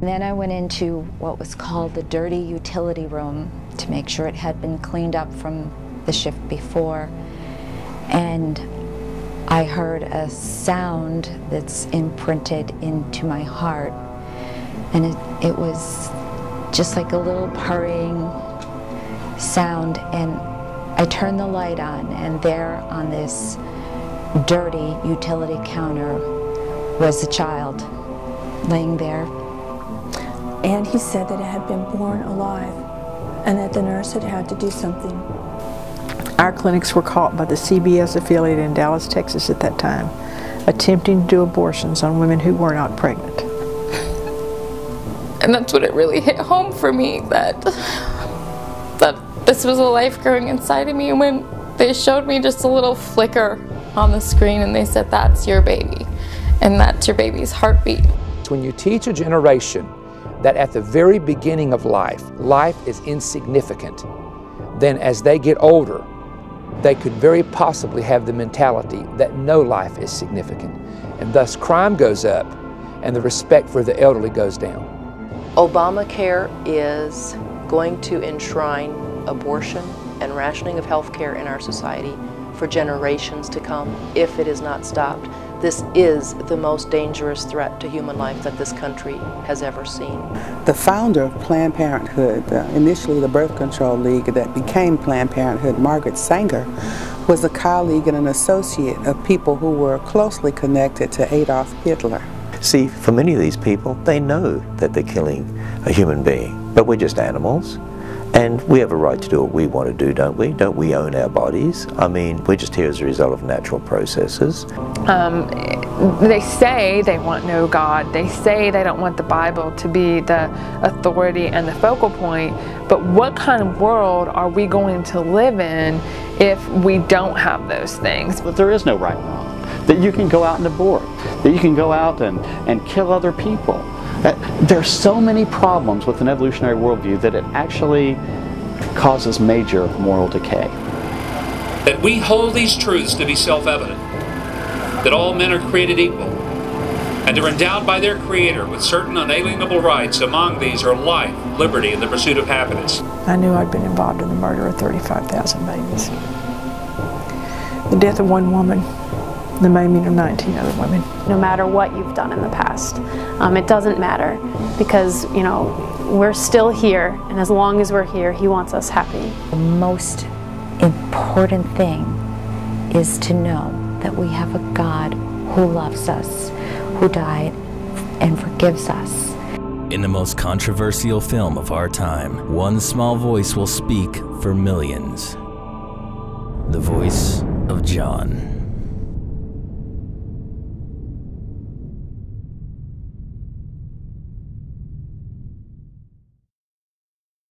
And then I went into what was called the dirty utility room to make sure it had been cleaned up from the shift before. And I heard a sound that's imprinted into my heart. And it was just like a little purring sound. And I turned the light on, and there on this dirty utility counter was a child laying there. And he said that it had been born alive and that the nurse had had to do something. Our clinics were caught by the CBS affiliate in Dallas, Texas at that time, attempting to do abortions on women who were not pregnant. And that's when it really hit home for me, that this was a life growing inside of me. And when they showed me just a little flicker on the screen and they said, "That's your baby, and that's your baby's heartbeat." When you teach a generation that at the very beginning of life, life is insignificant, then as they get older, they could very possibly have the mentality that no life is significant. And thus crime goes up and the respect for the elderly goes down. Obamacare is going to enshrine abortion and rationing of health care in our society for generations to come if it is not stopped. This is the most dangerous threat to human life that this country has ever seen. The founder of Planned Parenthood, initially the Birth Control League that became Planned Parenthood, Margaret Sanger, was a colleague and an associate of people who were closely connected to Adolf Hitler. See, for many of these people, they know that they're killing a human being, but we're just animals. And we have a right to do what we want to do, don't we? Don't we own our bodies? I mean, we're just here as a result of natural processes. They say they want no God. They say they don't want the Bible to be the authority and the focal point. But what kind of world are we going to live in if we don't have those things? But there is no right and wrong. That you can go out and abort. That you can go out and kill other people. There are so many problems with an evolutionary worldview that it actually causes major moral decay. That we hold these truths to be self-evident, that all men are created equal, and are endowed by their Creator with certain unalienable rights. Among these are life, liberty, and the pursuit of happiness. I knew I'd been involved in the murder of 35,000 babies. The death of one woman, the maiming of 19 other women. No matter what you've done in the past, it doesn't matter, because, you know, we're still here, and as long as we're here, He wants us happy. The most important thing is to know that we have a God who loves us, who died and forgives us. In the most controversial film of our time, one small voice will speak for millions. The voice of John.